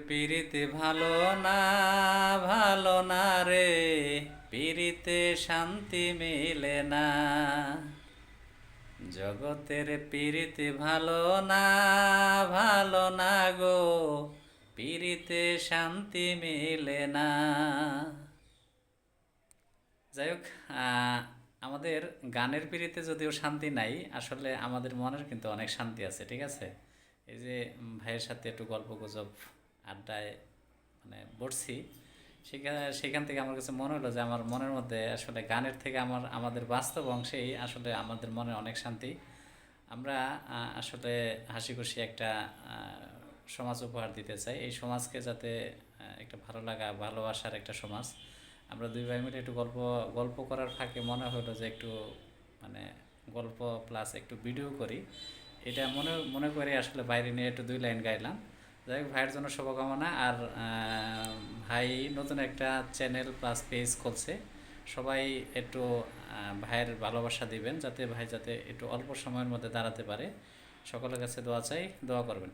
পিরিতে ভালো না, ভালো না রে, পিরিতে শান্তি মেলে না। জগতের পিরিতে ভালো না, ভালো না গো, পিরিতে শান্তি মেলে না। যাই হোক, আমাদের গানের পিরিতে যদিও শান্তি নাই, আসলে আমাদের মনের কিন্তু অনেক শান্তি আছে, ঠিক আছে। এই যে ভাইয়ের সাথে একটু গল্প গুজব আড্ডায় মানে বসছি, সেখান থেকে আমার কাছে মনে হলো যে আমার মনের মধ্যে আসলে গানের থেকে আমাদের বাস্তব অংশেই আসলে আমাদের মনে অনেক শান্তি। আমরা আসলে হাসি খুশি একটা সমাজ উপহার দিতে চাই। এই সমাজকে যাতে একটা ভালো লাগা ভালোবাসার একটা সমাজ। আমরা দুই ভাই মিলে একটু গল্প গল্প করার ফাঁকে মনে হলো যে একটু মানে গল্প প্লাস একটু ভিডিও করি। এটা মনে মনে করে আসলে বাইরে নিয়ে একটু দুই লাইন গাইলাম। যাই হোক, ভাইয়ের জন্য শুভকামনা। আর ভাই নতুন একটা চ্যানেল প্লাস পেজ খুলছে, সবাই একটু ভাইয়ের ভালোবাসা দিবেন, যাতে ভাই যাতে একটু অল্প সময়ের মধ্যে দাঁড়াতে পারে। সকলের কাছে দোয়া চাই, দোয়া করবেন।